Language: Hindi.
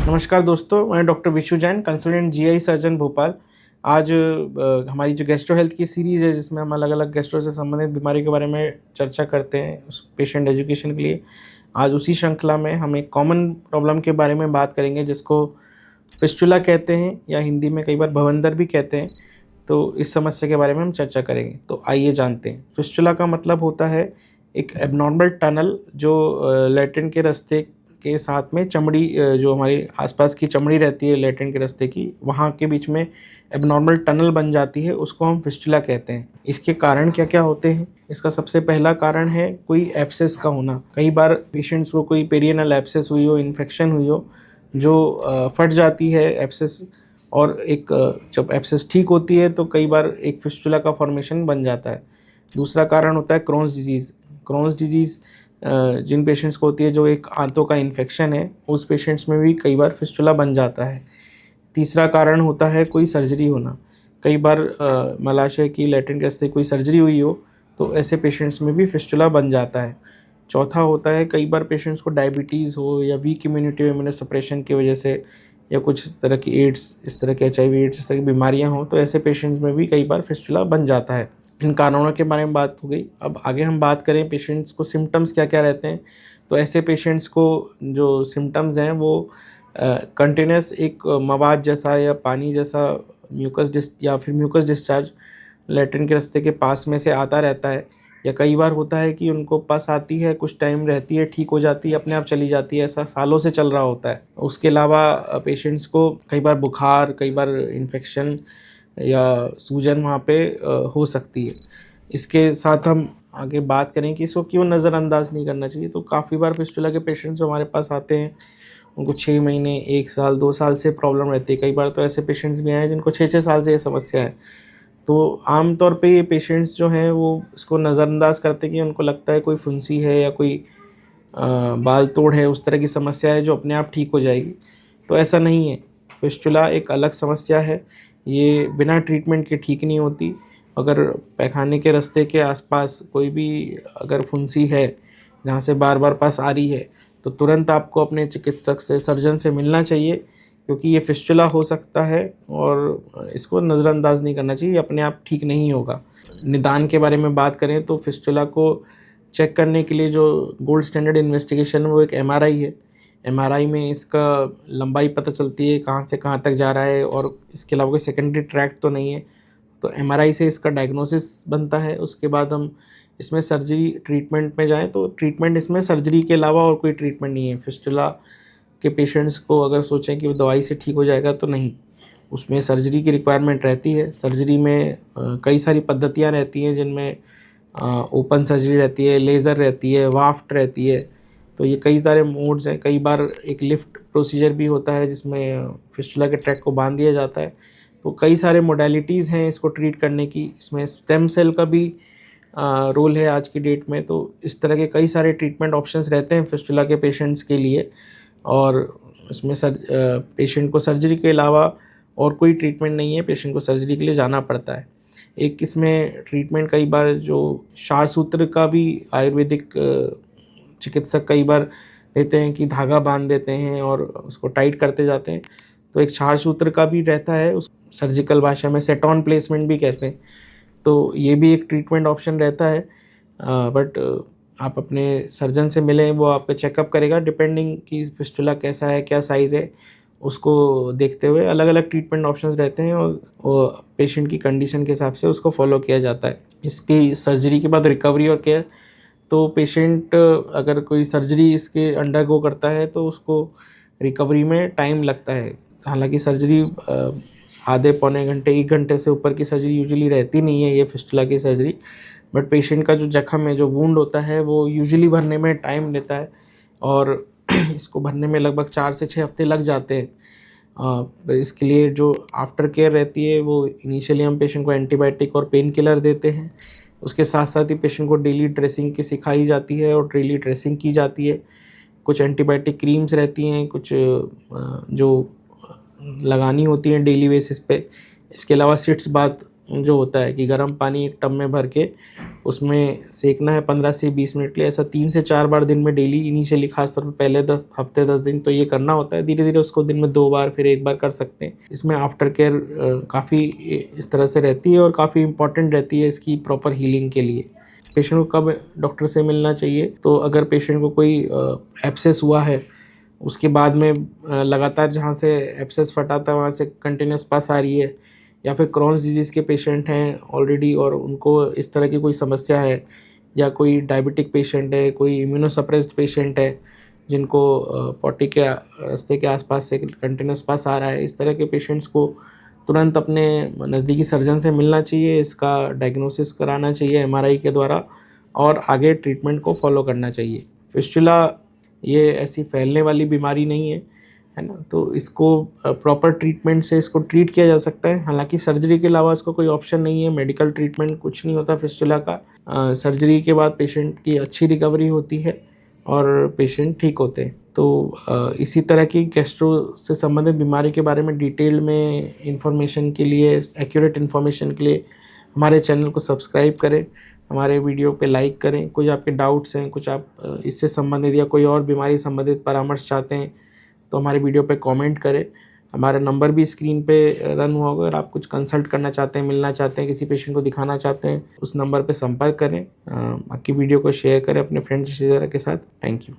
नमस्कार दोस्तों, मैं doctor Vishu Jain, consultant GI surgeon Bhopal. आज हमारी जो गैस्ट्रो हेल्थ की सीरीज़ है, जिसमें हम अलग-अलग गैस्ट्रो से संबंधित बीमारी के बारे में चर्चा करते हैं उस पेशेंट एजुकेशन के लिए। आज उसी श्रृंखला में हम एक कॉमन प्रॉब्लम के बारे में बात करेंगे, जिसको फिस्टुला कहते हैं या हिंदी में कई बार भवंदर भी कहते हैं। तो इस समस्या के बारे में हम चर्चा करेंगे। तो आइए जानते हैं। फिस्टुला का मतलब होता है एक एब्नॉर्मल टनल जो लैट्रिन के रास्ते के साथ में चमड़ी जो हमारे आसपास की चमड़ी रहती है लैट्रिन के रास्ते की, वहाँ के बीच में एब्नॉर्मल टनल बन जाती है, उसको हम फिस्टुला कहते हैं। इसके कारण क्या-क्या होते हैं? इसका सबसे पहला कारण है कोई एब्सेस का होना। कई बार पेशेंट्स को कोई पेरिएनल एब्सेस हुई हो, इन्फेक्शन हुई हो, जो फट जाती है एब्सेस, और जब एब्सेस ठीक होती है तो कई बार एक फिस्टुला का फॉर्मेशन बन जाता है। दूसरा कारण होता है क्रोन्स डिजीज़। क्रोन्स डिजीज़ जिन पेशेंट्स को होती है, जो एक आंतों का इन्फेक्शन है, उस पेशेंट्स में भी कई बार फिस्टुला बन जाता है। तीसरा कारण होता है कोई सर्जरी होना। कई बार मलाशय की लैट्रिन के रास्ते कोई सर्जरी हुई हो, तो ऐसे पेशेंट्स में भी फिस्टुला बन जाता है। चौथा होता है कई बार पेशेंट्स को डायबिटीज़ हो या वीक इम्यूनिटी इम्यूनोसप्रेशन की वजह से, या कुछ इस तरह की एड्स, इस तरह के एचआईवी एड्स, इस तरह की बीमारियाँ हों, तो ऐसे पेशेंट्स में भी कई बार फिस्टुला बन जाता है। इन कारणों के बारे में बात हो गई। अब आगे हम बात करें पेशेंट्स को सिम्पटम्स क्या-क्या रहते हैं। तो ऐसे पेशेंट्स को जो सिम्पटम्स हैं वो कंटिन्यूअस एक मवाद जैसा या पानी जैसा म्यूकस डिस्चार्ज लैट्रिन के रास्ते के पास में से आता रहता है, या कई बार होता है कि उनको पस आती है, कुछ टाइम रहती है, ठीक हो जाती है, अपने आप चली जाती है, ऐसा सालों से चल रहा होता है। उसके अलावा पेशेंट्स को कई बार बुखार, कई बार इन्फेक्शन या सूजन वहाँ पे हो सकती है। इसके साथ हम आगे बात करें कि इसको क्यों नज़रअंदाज नहीं करना चाहिए। तो काफ़ी बार फिस्टुला के पेशेंट्स हमारे पास आते हैं, उनको 6 महीने, 1 साल, 2 साल से प्रॉब्लम रहती है। कई बार तो ऐसे पेशेंट्स भी आए हैं जिनको 6-6 साल से ये समस्या है। तो आम तौर पे ये पेशेंट्स जो हैं वो इसको नज़रअंदाज करते हैं कि उनको लगता है कोई फुंसी है या कोई बाल तोड़ है, उस तरह की समस्या है जो अपने आप ठीक हो जाएगी। तो ऐसा नहीं है। फिस्टुला एक अलग समस्या है। ये बिना ट्रीटमेंट के ठीक नहीं होती। अगर पैखाने के रास्ते के आसपास कोई भी अगर फुंसी है, जहाँ से बार-बार पस आ रही है, तो तुरंत आपको अपने चिकित्सक से, सर्जन से मिलना चाहिए, क्योंकि ये फिस्टुला हो सकता है और इसको नज़रअंदाज नहीं करना चाहिए, ये अपने आप ठीक नहीं होगा। निदान के बारे में बात करें तो फिस्टुला को चेक करने के लिए जो गोल्ड स्टैंडर्ड इन्वेस्टिगेशन है वो एक एमआरआई है। एमआरआई में इसका लंबाई पता चलती है, कहाँ से कहाँ तक जा रहा है, और इसके अलावा कोई सेकेंडरी ट्रैक्ट तो नहीं है। तो एमआरआई से इसका डायग्नोसिस बनता है। उसके बाद हम इसमें सर्जरी ट्रीटमेंट में जाएँ, तो ट्रीटमेंट इसमें सर्जरी के अलावा और कोई ट्रीटमेंट नहीं है। फिस्टुला के पेशेंट्स को अगर सोचें कि वो दवाई से ठीक हो जाएगा, तो नहीं, उसमें सर्जरी की रिक्वायरमेंट रहती है। सर्जरी में कई सारी पद्धतियाँ रहती हैं, जिनमें ओपन सर्जरी रहती है, लेज़र रहती है, वाफ्ट रहती है। तो ये कई सारे मोड्स हैं। कई बार एक लिफ्ट प्रोसीजर भी होता है, जिसमें फिस्टुला के ट्रैक को बांध दिया जाता है। तो कई सारे मोडालिटीज़ हैं इसको ट्रीट करने की। इसमें स्टेम सेल का भी रोल है आज की डेट में। तो इस तरह के कई सारे ट्रीटमेंट ऑप्शंस रहते हैं फिस्टुला के पेशेंट्स के लिए, और इसमें पेशेंट को सर्जरी के अलावा और कोई ट्रीटमेंट नहीं है, पेशेंट को सर्जरी के लिए जाना पड़ता है। एक इसमें ट्रीटमेंट कई बार जो क्षार सूत्र का भी आयुर्वेदिक चिकित्सक कई बार देते हैं, कि धागा बांध देते हैं और उसको टाइट करते जाते हैं। तो एक क्षार सूत्र का भी रहता है, उस सर्जिकल भाषा में सेटॉन प्लेसमेंट भी कहते हैं। तो ये भी एक ट्रीटमेंट ऑप्शन रहता है। बट आप अपने सर्जन से मिलें, वो आपका चेकअप करेगा, डिपेंडिंग कि फिस्टुला कैसा है, क्या साइज़ है, उसको देखते हुए अलग-अलग ट्रीटमेंट ऑप्शंस रहते हैं, और वो पेशेंट की कंडीशन के हिसाब से उसको फॉलो किया जाता है। इसकी सर्जरी के बाद रिकवरी और केयर, तो पेशेंट अगर कोई सर्जरी इसके अंडरगो करता है, तो उसको रिकवरी में टाइम लगता है। हालाँकि सर्जरी आधे पौने घंटे, 1 घंटे से ऊपर की सर्जरी यूजुअली रहती नहीं है, ये फिस्टुला की सर्जरी। बट पेशेंट का जो जख्म है, जो वुंड होता है, वो यूजुअली भरने में टाइम लेता है, और इसको भरने में लगभग 4 से 6 हफ्ते लग जाते हैं। इसके लिए जो आफ्टर केयर रहती है, वो इनिशियली हम पेशेंट को एंटीबायोटिक और पेन किलर देते हैं। उसके साथ-साथ ही पेशेंट को डेली ड्रेसिंग की सिखाई जाती है और डेली ड्रेसिंग की जाती है। कुछ एंटीबायोटिक क्रीम्स रहती हैं, कुछ जो लगानी होती हैं डेली बेसिस पे। इसके अलावा सिट्स बाथ जो होता है कि गर्म पानी एक टब में भर के उसमें सेकना है 15 से 20 मिनट के लिए, ऐसा 3 से 4 बार दिन में डेली, इनिशियली खासतौर पर पहले 10 हफ्ते 10 दिन तो ये करना होता है। धीरे धीरे उसको दिन में 2 बार फिर 1 बार कर सकते हैं। इसमें आफ्टर केयर काफ़ी इस तरह से रहती है और काफ़ी इंपॉर्टेंट रहती है इसकी प्रॉपर हीलिंग के लिए। पेशेंट को कब डॉक्टर से मिलना चाहिए, तो अगर पेशेंट को कोई एब्सेस हुआ है, उसके बाद में लगातार जहाँ से एब्सेस फटा था वहाँ से कंटिन्यूस पस आ रही है, या फिर क्रॉन्स डिजीज़ के पेशेंट हैं ऑलरेडी और उनको इस तरह की कोई समस्या है, या कोई डायबिटिक पेशेंट है, कोई इम्यूनोसप्रेस्ड पेशेंट है जिनको पॉटी के रास्ते के आसपास से कंटिन्यूस पस आ रहा है, इस तरह के पेशेंट्स को तुरंत अपने नज़दीकी सर्जन से मिलना चाहिए, इसका डायग्नोसिस कराना चाहिए एमआरआई के द्वारा और आगे ट्रीटमेंट को फॉलो करना चाहिए। फिस्टुला ये ऐसी फैलने वाली बीमारी नहीं है ना, तो इसको प्रॉपर ट्रीटमेंट से इसको ट्रीट किया जा सकता है। हालांकि सर्जरी के अलावा इसको कोई ऑप्शन नहीं है, मेडिकल ट्रीटमेंट कुछ नहीं होता फिस्टुला का। सर्जरी के बाद पेशेंट की अच्छी रिकवरी होती है और पेशेंट ठीक होते हैं। तो इसी तरह की गैस्ट्रो से संबंधित बीमारी के बारे में डिटेल में इंफॉर्मेशन के लिए, एक्यूरेट इन्फॉर्मेशन के लिए हमारे चैनल को सब्सक्राइब करें, हमारे वीडियो पे लाइक करें। कुछ आपके डाउट्स हैं, कुछ आप इससे संबंधित या कोई और बीमारी संबंधित परामर्श चाहते हैं तो हमारे वीडियो पे कमेंट करें। हमारा नंबर भी स्क्रीन पे रन हुआ होगा। अगर आप कुछ कंसल्ट करना चाहते हैं, मिलना चाहते हैं, किसी पेशेंट को दिखाना चाहते हैं, उस नंबर पे संपर्क करें। बाकी वीडियो को शेयर करें अपने फ्रेंड्स रिश्तेदार के साथ। Thank you.